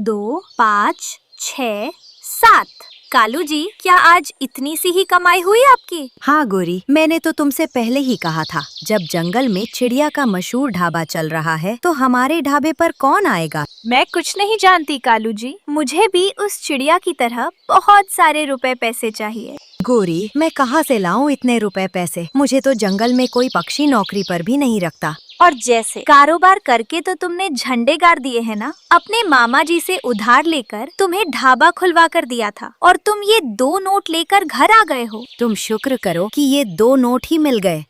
2, 5, 6, 7। कालू जी, क्या आज इतनी सी ही कमाई हुई आपकी? हाँ गोरी, मैंने तो तुमसे पहले ही कहा था, जब जंगल में चिड़िया का मशहूर ढाबा चल रहा है तो हमारे ढाबे पर कौन आएगा। मैं कुछ नहीं जानती कालू जी, मुझे भी उस चिड़िया की तरह बहुत सारे रुपए पैसे चाहिए। गोरी, मैं कहाँ से लाऊं इतने रुपए पैसे? मुझे तो जंगल में कोई पक्षी नौकरी पर भी नहीं रखता। और जैसे कारोबार करके तो तुमने झंडे गाड़ दिए हैं ना। अपने मामा जी से उधार लेकर तुम्हें ढाबा खुलवा कर दिया था और तुम ये 2 नोट लेकर घर आ गए हो। तुम शुक्र करो कि ये 2 नोट ही मिल गए,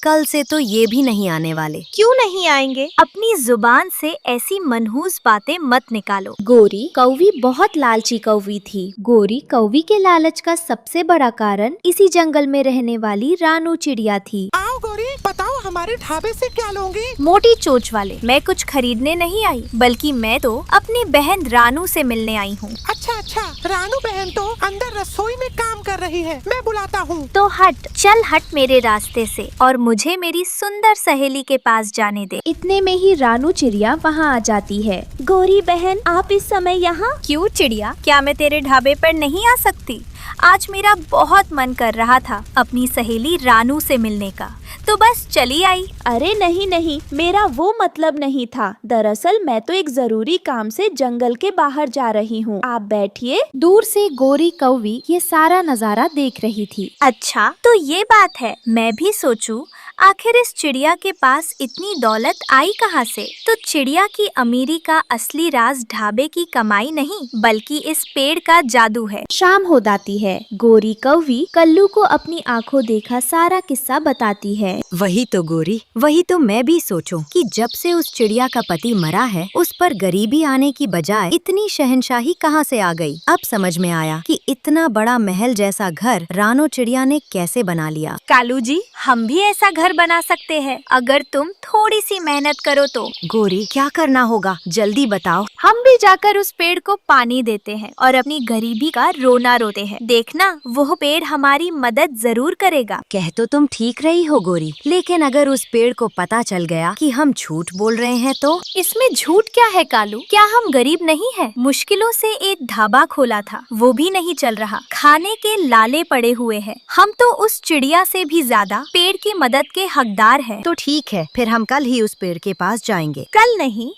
कल से तो ये भी नहीं आने वाले। क्यों नहीं आएंगे? अपनी जुबान से ऐसी मनहूस बातें मत निकालो। गोरी कौवी बहुत लालची कौवी थी। गोरी कौवी के लालच का सबसे बड़ा कारण इसी जंगल में रहने वाली रानू चिड़िया थी। आओ गोरी, बताओ हमारे ढाबे से क्या लोगी? मोटी चोंच वाले, मैं कुछ खरीदने नहीं आई, बल्कि मैं तो अपनी बहन रानू से मिलने आई हूँ। अच्छा, रानू बहन तो अंदर रसोई में काम कर रही है, मैं बुलाता हूँ। तो हट मेरे रास्ते से और मुझे मेरी सुंदर सहेली के पास जाने दे। इतने में ही रानू चिड़िया वहाँ आ जाती है। गोरी बहन, आप इस समय यहाँ? क्यों चिड़िया, क्या मैं तेरे ढाबे पर नहीं आ सकती? आज मेरा बहुत मन कर रहा था अपनी सहेली रानू से मिलने का, तो बस चली आई। अरे नहीं, मेरा वो मतलब नहीं था। दरअसल मैं तो एक जरूरी काम से जंगल के बाहर जा रही हूँ। आप बैठिए। दूर से गोरी कौवी ये सारा नजारा देख रही थी। अच्छा, तो ये बात है। मैं भी सोचूं, आखिर इस चिड़िया के पास इतनी दौलत आई कहाँ से? तो चिड़िया की अमीरी का असली राज ढाबे की कमाई नहीं, बल्कि इस पेड़ का जादू है। शाम हो जाती है। गोरी कौवी कल्लू को अपनी आंखों देखा सारा किस्सा बताती है। वही तो गोरी, वही तो मैं भी सोचूं कि जब से उस चिड़िया का पति मरा है, उस पर गरीबी आने की बजाय इतनी शहंशाही कहाँ से आ गई। अब समझ में आया कि इतना बड़ा महल जैसा घर रानो चिड़िया ने कैसे बना लिया। कालू जी, हम भी ऐसा घर बना सकते हैं अगर तुम थोड़ी सी मेहनत करो तो। गोरी, क्या करना होगा, जल्दी बताओ। हम भी जाकर उस पेड़ को पानी देते हैं और अपनी गरीबी का रोना रोते हैं। देखना, वो पेड़ हमारी मदद जरूर करेगा। कह तो तुम ठीक रही हो गोरी, लेकिन अगर उस पेड़ को पता चल गया कि हम झूठ बोल रहे हैं तो? इसमें झूठ क्या है कालू? क्या हम गरीब नहीं हैं? मुश्किलों से एक ढाबा खोला था, वो भी नहीं चल रहा। खाने के लाले पड़े हुए हैं। हम तो उस चिड़िया से भी ज्यादा पेड़ की मदद के हकदार हैं। तो ठीक है, फिर हम कल ही उस पेड़ के पास जाएंगे। कल नहीं,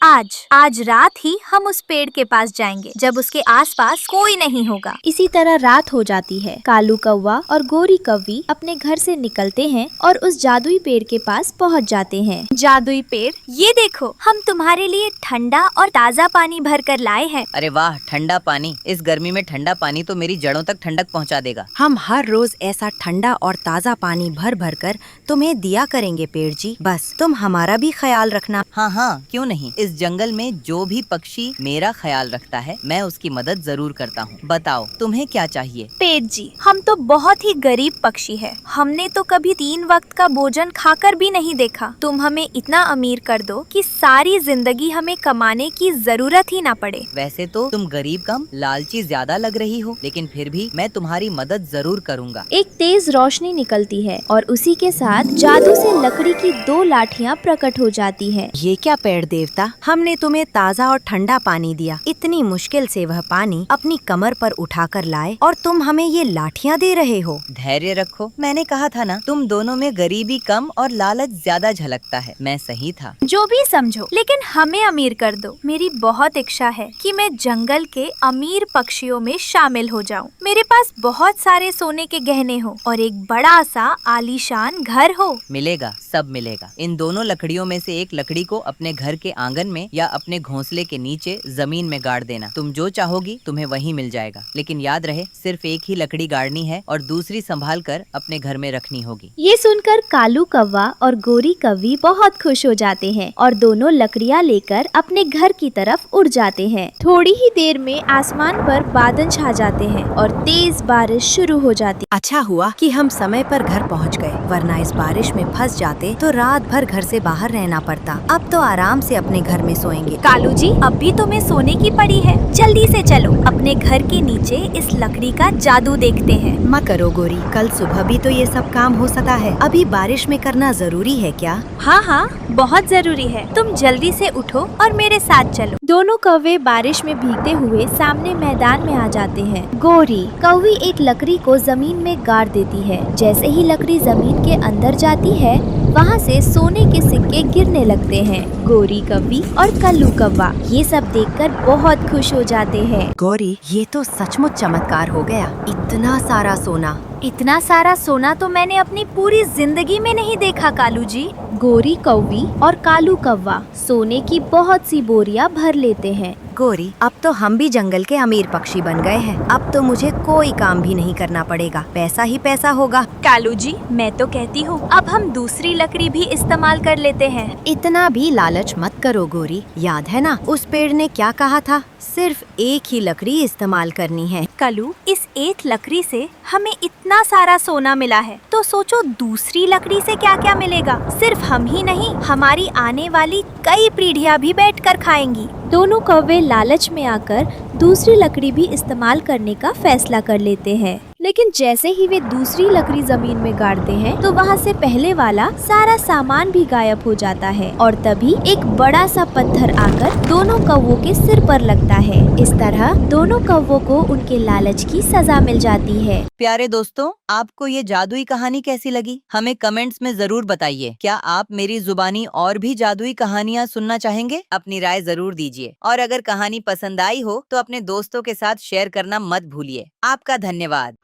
आज रात ही हम उस पेड़ के पास जाएंगे, जब उसके आसपास कोई नहीं होगा। इसी तरह रात हो जाती है। कालू कौवा और गोरी कौवी अपने घर से निकलते हैं और उस जादुई पेड़ के पास पहुंच जाते हैं। जादुई पेड़, ये देखो, हम तुम्हारे लिए ठंडा और ताज़ा पानी भर कर लाए हैं। अरे वाह, ठंडा पानी! इस गर्मी में ठंडा पानी तो मेरी जड़ों तक ठंडक पहुंचा देगा। हम हर रोज ऐसा ठंडा और ताज़ा पानी भर भर कर तुम्हें दिया करेंगे पेड़ जी, बस तुम हमारा भी ख्याल रखना। हाँ, क्यों नहीं। इस जंगल में जो भी पक्षी मेरा ख्याल रखता है, मैं उसकी मदद जरूर करता हूँ। बताओ, तुम्हें क्या चाहिए? पेड़ जी, हम तो बहुत ही गरीब पक्षी है। हमने तो कभी 3 वक्त का भोजन खाकर भी नहीं देखा। तुम हमें इतना अमीर कर दो कि सारी जिंदगी हमें कमाने की जरूरत ही ना पड़े। वैसे तो तुम गरीब कम लालची ज्यादा लग रही हो, लेकिन फिर भी मैं तुम्हारी मदद जरूर करूँगा। एक तेज रोशनी निकलती है और उसी के साथ जादू से लकड़ी की 2 लाठियाँ प्रकट हो जाती है। ये क्या पेड़ देवता, हमने तुम्हें ताज़ा और ठंडा पानी दिया, इतनी मुश्किल से वह पानी अपनी कमर पर उठाकर लाए और तुम हमें ये लाठियाँ दे रहे हो। धैर्य रखो, मैंने कहा था ना, तुम दोनों में गरीबी कम और लालच ज्यादा झलकता है। मैं सही था। जो भी समझो, लेकिन हमें अमीर कर दो। मेरी बहुत इच्छा है कि मैं जंगल के अमीर पक्षियों में शामिल हो जाऊं। मेरे पास बहुत सारे सोने के गहने हो और एक बड़ा सा आलीशान घर हो। मिलेगा, सब मिलेगा। इन दोनों लकड़ियों में से एक लकड़ी को अपने घर के आंगन में या अपने घोंसले के नीचे जमीन में गाड़ देना। तुम जो चाहोगी तुम्हें वहीं मिल जाएगा, लेकिन याद रहे, सिर्फ एक ही लकड़ी गाड़नी है और दूसरी संभाल कर अपने घर में रखनी होगी। ये सुनकर कालू कौवा और गोरी कौवी बहुत खुश हो जाते हैं और दोनों लकड़ियाँ लेकर अपने घर की तरफ उड़ जाते हैं। थोड़ी ही देर में आसमान पर बादल छा जाते हैं और तेज बारिश शुरू हो जाती। अच्छा हुआ कि हम समय पर घर पहुंच गए, वरना इस बारिश बारिश में फंस जाते तो रात भर घर से बाहर रहना पड़ता। अब तो आराम से अपने घर में सोएंगे। कालू जी, अब भी तुम्हें सोने की पड़ी है। जल्दी से चलो, अपने घर के नीचे इस लकड़ी का जादू देखते हैं। मत करो गोरी, कल सुबह भी तो ये सब काम हो सकता है। अभी बारिश में करना जरूरी है क्या? हाँ हाँ, बहुत जरूरी है। तुम जल्दी से उठो और मेरे साथ चलो। दोनों कौवे बारिश में भीगते हुए सामने मैदान में आ जाते हैं। गोरी कौवी एक लकड़ी को जमीन में गाड़ देती है। जैसे ही लकड़ी जमीन के अंदर जाती है, वहाँ से सोने के सिक्के गिरने लगते हैं। गोरी कौवी और कल्लू कौवा ये सब देखकर बहुत खुश हो जाते हैं। गौरी, ये तो सचमुच चमत्कार हो गया। इतना सारा सोना। इतना सारा सोना तो मैंने अपनी पूरी जिंदगी में नहीं देखा कालू जी। गोरी कौवी और कालू कौवा सोने की बहुत सी बोरियां भर लेते हैं। गोरी, अब तो हम भी जंगल के अमीर पक्षी बन गए हैं। अब तो मुझे कोई काम भी नहीं करना पड़ेगा, पैसा ही पैसा होगा। कालू जी, मैं तो कहती हूँ अब हम दूसरी लकड़ी भी इस्तेमाल कर लेते हैं। इतना भी लालच मत करो गोरी। याद है ना उस पेड़ ने क्या कहा था? सिर्फ एक ही लकड़ी इस्तेमाल करनी है। कलू, इस एक लकड़ी से हमें इतना सारा सोना मिला है, तो सोचो दूसरी लकड़ी से क्या क्या मिलेगा। सिर्फ हम ही नहीं, हमारी आने वाली कई पीढ़ियां भी बैठकर खाएंगी। दोनों कौवे लालच में आकर दूसरी लकड़ी भी इस्तेमाल करने का फैसला कर लेते हैं। लेकिन जैसे ही वे दूसरी लकड़ी जमीन में गाड़ते हैं, तो वहाँ से पहले वाला सारा सामान भी गायब हो जाता है और तभी एक बड़ा सा पत्थर आकर दोनों कौवों के सिर पर लगता है। इस तरह दोनों कौवों को उनके लालच की सजा मिल जाती है। प्यारे दोस्तों, आपको ये जादुई कहानी कैसी लगी? हमें कमेंट्स में जरूर बताइए। क्या आप मेरी जुबानी और भी जादुई कहानियाँ सुनना चाहेंगे? अपनी राय जरूर दीजिए और अगर कहानी पसंद आई हो तो अपने दोस्तों के साथ शेयर करना मत भूलिए। आपका धन्यवाद।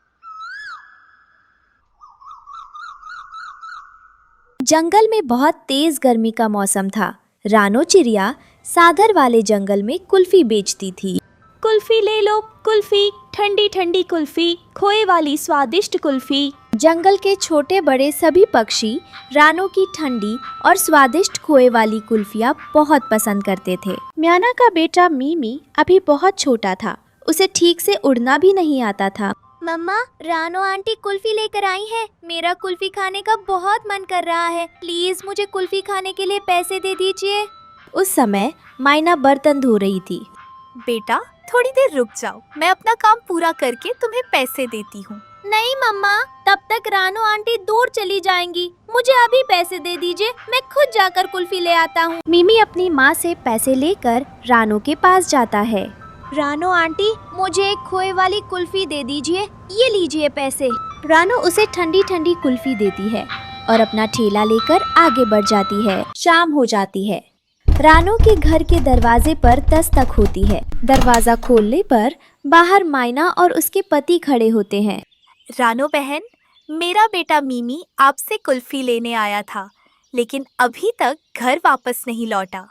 जंगल में बहुत तेज गर्मी का मौसम था। रानो चिड़िया सागर वाले जंगल में कुल्फी बेचती थी। कुल्फी ले लो कुल्फी, ठंडी ठंडी कुल्फी, खोए वाली स्वादिष्ट कुल्फी। जंगल के छोटे बड़े सभी पक्षी रानो की ठंडी और स्वादिष्ट खोए वाली कुल्फियाँ बहुत पसंद करते थे। म्याना का बेटा मीमी अभी बहुत छोटा था। उसे ठीक से उड़ना भी नहीं आता था। मम्मा, रानो आंटी कुल्फी लेकर आई है। मेरा कुल्फी खाने का बहुत मन कर रहा है। प्लीज मुझे कुल्फी खाने के लिए पैसे दे दीजिए। उस समय मायना बर्तन धो रही थी। बेटा, थोड़ी देर रुक जाओ, मैं अपना काम पूरा करके तुम्हें पैसे देती हूँ। नहीं मम्मा, तब तक रानो आंटी दूर चली जाएंगी। मुझे अभी पैसे दे दीजिए, मैं खुद जाकर कुल्फी ले आता हूँ। मिमी अपनी माँ से पैसे लेकर रानो के पास जाता है। रानो आंटी, मुझे एक खोए वाली कुल्फी दे दीजिए। ये लीजिए पैसे। रानो उसे ठंडी ठंडी कुल्फी देती है और अपना ठेला लेकर आगे बढ़ जाती है। शाम हो जाती है। रानो के घर के दरवाजे पर दस्तक होती है। दरवाजा खोलने पर बाहर मायना और उसके पति खड़े होते हैं। रानो बहन, मेरा बेटा मीमी आपसे कुल्फी लेने आया था, लेकिन अभी तक घर वापस नहीं लौटा।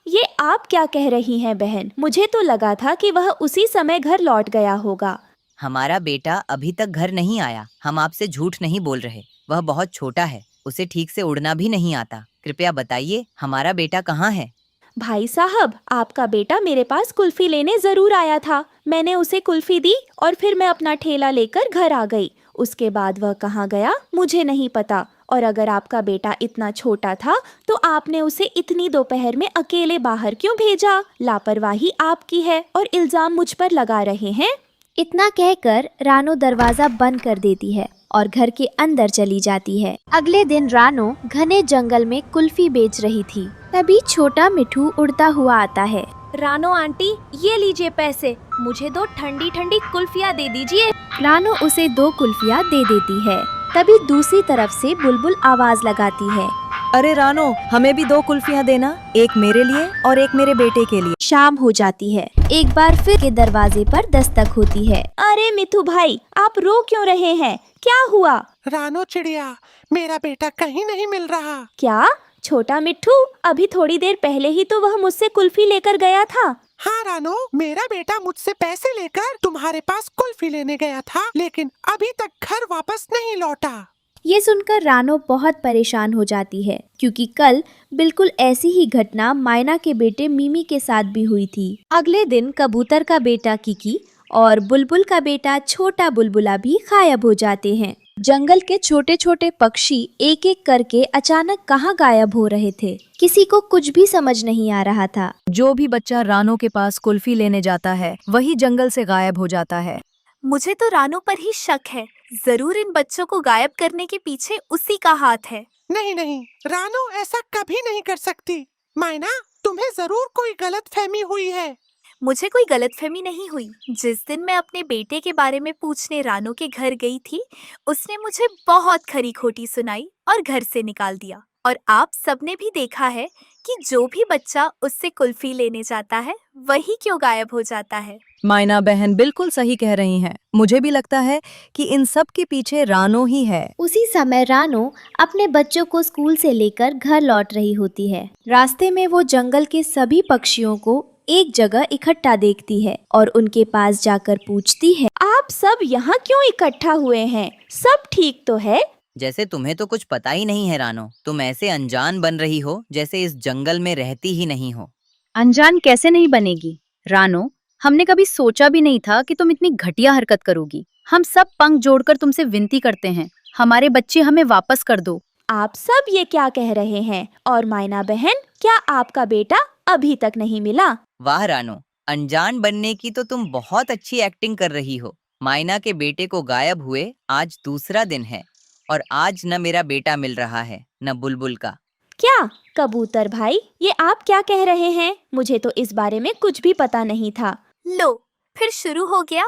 ये आप क्या कह रही हैं बहन? मुझे तो लगा था कि वह उसी समय घर लौट गया होगा। हमारा बेटा अभी तक घर नहीं आया। हम आपसे झूठ नहीं बोल रहे। वह बहुत छोटा है, उसे ठीक से उड़ना भी नहीं आता। कृपया बताइए, हमारा बेटा कहाँ है? भाई साहब, आपका बेटा मेरे पास कुल्फी लेने जरूर आया था। मैंने उसे कुल्फी दी और फिर मैं अपना ठेला लेकर घर आ गई। उसके बाद वह कहाँ गया मुझे नहीं पता। और अगर आपका बेटा इतना छोटा था तो आपने उसे इतनी दोपहर में अकेले बाहर क्यों भेजा? लापरवाही आपकी है और इल्जाम मुझ पर लगा रहे हैं। इतना कहकर रानो दरवाजा बंद कर देती है और घर के अंदर चली जाती है। अगले दिन रानो घने जंगल में कुल्फी बेच रही थी। तभी छोटा मिठू उड़ता हुआ आता है। रानो आंटी, ये लीजिए पैसे। मुझे 2 ठंडी ठंडी कुल्फियाँ दे दीजिए। रानो उसे 2 कुल्फियाँ दे देती है। तभी दूसरी तरफ से बुलबुल आवाज लगाती है। अरे रानो, हमें भी 2 कुल्फियाँ देना, एक मेरे लिए और एक मेरे बेटे के लिए। शाम हो जाती है। एक बार फिर के दरवाजे पर दस्तक होती है। अरे मिठू भाई, आप रो क्यों रहे हैं? क्या हुआ? रानो चिड़िया, मेरा बेटा कहीं नहीं मिल रहा। क्या? छोटा मिट्ठू, अभी थोड़ी देर पहले ही तो वह मुझसे कुल्फी लेकर गया था। हाँ रानो, मेरा बेटा मुझसे पैसे लेकर तुम्हारे पास कुल्फी लेने गया था, लेकिन अभी तक घर वापस नहीं लौटा। ये सुनकर रानो बहुत परेशान हो जाती है, क्योंकि कल बिल्कुल ऐसी ही घटना मायना के बेटे मिमी के साथ भी हुई थी। अगले दिन कबूतर का बेटा किकी और बुलबुल का बेटा छोटा बुलबुला भी गायब हो जाते हैं। जंगल के छोटे छोटे पक्षी एक एक करके अचानक कहाँ गायब हो रहे थे। किसी को कुछ भी समझ नहीं आ रहा था। जो भी बच्चा रानो के पास कुल्फी लेने जाता है वही जंगल से गायब हो जाता है। मुझे तो रानो पर ही शक है। जरूर इन बच्चों को गायब करने के पीछे उसी का हाथ है। नहीं नहीं, रानो ऐसा कभी नहीं कर सकती। मायना, तुम्हें जरूर कोई गलतफहमी हुई है। मुझे कोई गलतफहमी नहीं हुई। जिस दिन मैं अपने बेटे के बारे में पूछने रानो के घर गई थी, उसने मुझे बहुत खरी खोटी सुनाई और घर से निकाल दिया। और आप सबने भी देखा है कि जो भी बच्चा उससे कुल्फी लेने जाता है वही क्यों गायब हो जाता है। मायना बहन बिल्कुल सही कह रही हैं। मुझे भी लगता है कि इन सब के पीछे रानो ही है। उसी समय रानो अपने बच्चों को स्कूल से लेकर घर लौट रही होती है। रास्ते में वो जंगल के सभी पक्षियों को एक जगह इकट्ठा देखती है और उनके पास जाकर पूछती है, आप सब यहाँ क्यों इकट्ठा हुए हैं? सब ठीक तो है? जैसे तुम्हें तो कुछ पता ही नहीं है रानो। तुम ऐसे अनजान बन रही हो जैसे इस जंगल में रहती ही नहीं हो। अनजान कैसे नहीं बनेगी रानो? हमने कभी सोचा भी नहीं था कि तुम इतनी घटिया हरकत करोगी। हम सब पंख जोड़कर तुमसे विनती करते हैं, हमारे बच्चे हमें वापस कर दो। आप सब ये क्या कह रहे हैं? और मायना बहन, क्या आपका बेटा अभी तक नहीं मिला? वाह रानो, अनजान बनने की तो तुम बहुत अच्छी एक्टिंग कर रही हो। मायना के बेटे को गायब हुए आज दूसरा दिन है और आज न मेरा बेटा मिल रहा है न बुलबुल का। क्या कबूतर भाई, ये आप क्या कह रहे हैं? मुझे तो इस बारे में कुछ भी पता नहीं था। लो, फिर शुरू हो गया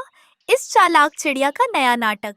इस चालाक चिड़िया का नया नाटक।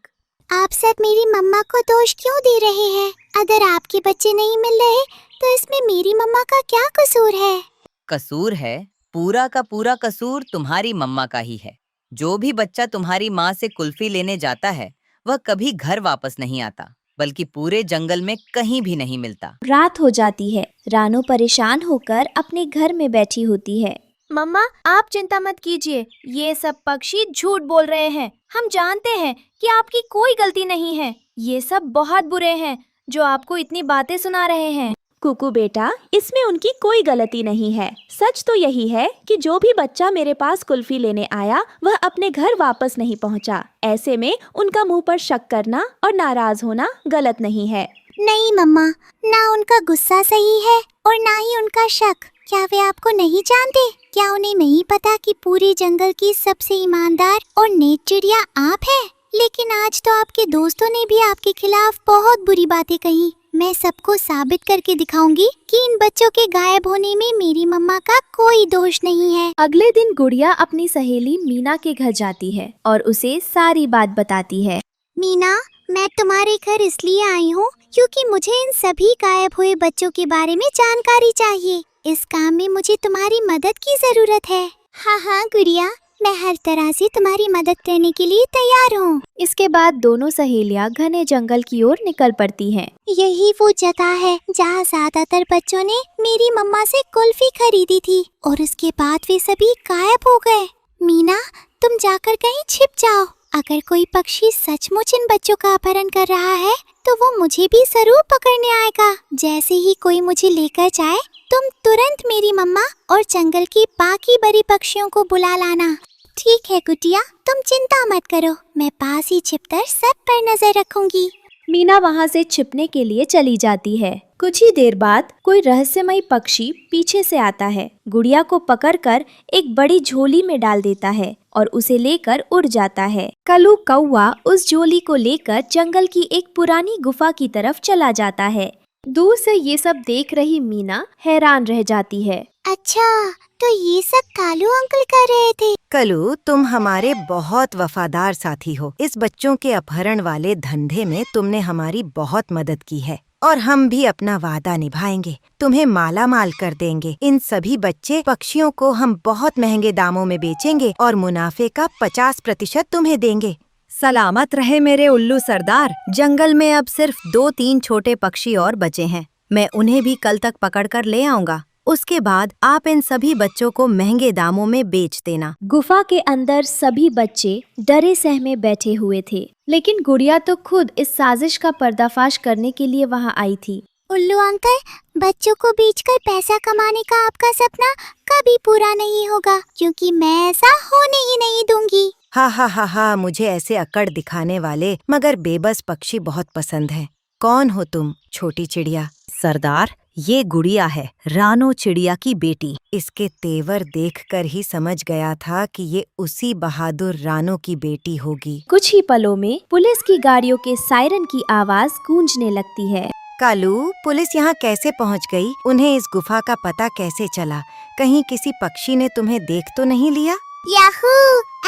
आप सब मेरी मम्मा को दोष क्यों दे रहे हैं? अगर आपके बच्चे नहीं मिल रहे तो इसमें मेरी मम्मा का क्या कसूर है? कसूर है, पूरा का पूरा कसूर तुम्हारी मम्मा का ही है। जो भी बच्चा तुम्हारी माँ से कुल्फी लेने जाता है वह कभी घर वापस नहीं आता, बल्कि पूरे जंगल में कहीं भी नहीं मिलता। रात हो जाती है। रानो परेशान होकर अपने घर में बैठी होती है। मम्मा, आप चिंता मत कीजिए, ये सब पक्षी झूठ बोल रहे हैं। हम जानते हैं कि आपकी कोई गलती नहीं है। ये सब बहुत बुरे हैं जो आपको इतनी बातें सुना रहे हैं। कुकू बेटा, इसमें उनकी कोई गलती नहीं है। सच तो यही है कि जो भी बच्चा मेरे पास कुल्फी लेने आया वह अपने घर वापस नहीं पहुंचा। ऐसे में उनका मुंह पर शक करना और नाराज होना गलत नहीं है। नहीं मम्मा, ना उनका गुस्सा सही है और ना ही उनका शक। क्या वे आपको नहीं जानते? क्या उन्हें नहीं पता कि पूरे जंगल की सबसे ईमानदार और नेक चिड़िया आप हैं? लेकिन आज तो आपके दोस्तों ने भी आपके खिलाफ बहुत बुरी बातें कही। मैं सबको साबित करके दिखाऊंगी कि इन बच्चों के गायब होने में मेरी मम्मा का कोई दोष नहीं है। अगले दिन गुड़िया अपनी सहेली मीना के घर जाती है और उसे सारी बात बताती है। मीना, मैं तुम्हारे घर इसलिए आई हूँ क्योंकि मुझे इन सभी गायब हुए बच्चों के बारे में जानकारी चाहिए। इस काम में मुझे तुम्हारी मदद की जरूरत है। हाँ हाँ गुड़िया, मैं हर तरह से तुम्हारी मदद करने के लिए तैयार हूँ। इसके बाद दोनों सहेलियां घने जंगल की ओर निकल पड़ती हैं। यही वो जगह है जहाँ ज्यादातर बच्चों ने मेरी मम्मा से कुल्फी खरीदी थी और उसके बाद वे सभी गायब हो गए। मीना, तुम जाकर कहीं छिप जाओ। अगर कोई पक्षी सचमुच इन बच्चों का अपहरण कर रहा है तो वो मुझे भी जरूर पकड़ने आएगा। जैसे ही कोई मुझे लेकर जाए तुम तुरंत मेरी मम्मा और जंगल की बाकी बड़ी पक्षियों को बुला लाना। ठीक है कुटिया, तुम चिंता मत करो, मैं पास ही छिपकर सब पर नजर रखूंगी। मीना वहाँ से छिपने के लिए चली जाती है। कुछ ही देर बाद कोई रहस्यमयी पक्षी पीछे से आता है, गुड़िया को पकड़कर एक बड़ी झोली में डाल देता है और उसे लेकर उड़ जाता है। कलू कौवा उस झोली को लेकर जंगल की एक पुरानी गुफा की तरफ चला जाता है। दूर से ये सब देख रही मीना हैरान रह जाती है। अच्छा, तो ये सब कालू अंकल कर रहे थे। कलू, तुम हमारे बहुत वफादार साथी हो। इस बच्चों के अपहरण वाले धंधे में तुमने हमारी बहुत मदद की है और हम भी अपना वादा निभाएंगे। तुम्हें माला माल कर देंगे। इन सभी बच्चे पक्षियों को हम बहुत महंगे दामों में बेचेंगे और मुनाफे का 50% तुम्हें देंगे। सलामत रहे मेरे उल्लू सरदार। जंगल में अब सिर्फ 2-3 छोटे पक्षी और बचे हैं। मैं उन्हें भी कल तक पकड़कर ले आऊंगा। उसके बाद आप इन सभी बच्चों को महंगे दामों में बेच देना। गुफा के अंदर सभी बच्चे डरे सहमे बैठे हुए थे, लेकिन गुड़िया तो खुद इस साजिश का पर्दाफाश करने के लिए वहाँ आई थी। उल्लू अंकल, बच्चों को बेचकर पैसा कमाने का आपका सपना कभी पूरा नहीं होगा, क्योंकि मैं ऐसा होने ही नहीं दूंगी। हा हा हा हा, मुझे ऐसे अकड़ दिखाने वाले मगर बेबस पक्षी बहुत पसंद है। कौन हो तुम, छोटी चिड़िया? सरदार, ये गुड़िया है, रानो चिड़िया की बेटी। इसके तेवर देखकर ही समझ गया था कि ये उसी बहादुर रानो की बेटी होगी। कुछ ही पलों में पुलिस की गाड़ियों के सायरन की आवाज गूंजने लगती है। कालू, पुलिस यहाँ कैसे पहुँच गई? उन्हें इस गुफा का पता कैसे चला? कहीं किसी पक्षी ने तुम्हें देख तो नहीं लिया? याहू,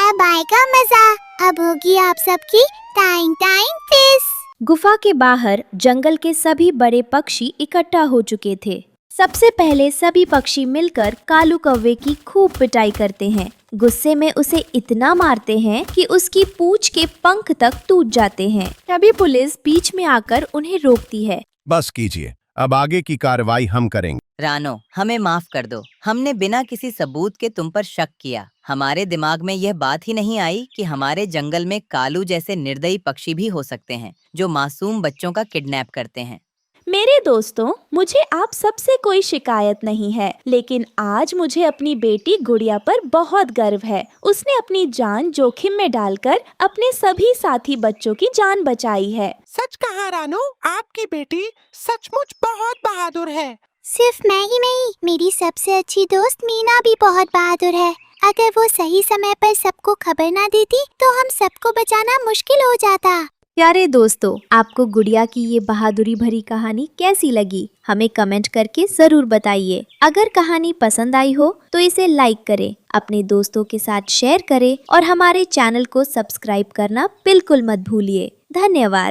अब आएगा मजा। अब होगी आप सबकी टाइम टाइम फिश। गुफा के बाहर जंगल के सभी बड़े पक्षी इकट्ठा हो चुके थे। सबसे पहले सभी पक्षी मिलकर कालू कौवे की खूब पिटाई करते हैं। गुस्से में उसे इतना मारते हैं कि उसकी पूंछ के पंख तक टूट जाते हैं। तभी पुलिस बीच में आकर उन्हें रोकती है। बस कीजिए, अब आगे की कार्रवाई हम करेंगे। रानो, हमें माफ कर दो। हमने बिना किसी सबूत के तुम पर शक किया। हमारे दिमाग में यह बात ही नहीं आई कि हमारे जंगल में कालू जैसे निर्दयी पक्षी भी हो सकते हैं जो मासूम बच्चों का किडनैप करते हैं। मेरे दोस्तों, मुझे आप सबसे कोई शिकायत नहीं है, लेकिन आज मुझे अपनी बेटी गुड़िया पर बहुत गर्व है। उसने अपनी जान जोखिम में डालकर अपने सभी साथी बच्चों की जान बचाई है। सच कहा रानू, आपकी बेटी सचमुच बहुत बहादुर है। सिर्फ मैं ही नहीं, मेरी सबसे अच्छी दोस्त मीना भी बहुत बहादुर है। अगर वो सही समय पर सबको खबर ना देती तो हम सबको बचाना मुश्किल हो जाता। प्यारे दोस्तों, आपको गुड़िया की ये बहादुरी भरी कहानी कैसी लगी? हमें कमेंट करके जरूर बताइए। अगर कहानी पसंद आई हो तो इसे लाइक करें, अपने दोस्तों के साथ शेयर करें और हमारे चैनल को सब्सक्राइब करना बिल्कुल मत भूलिए। धन्यवाद।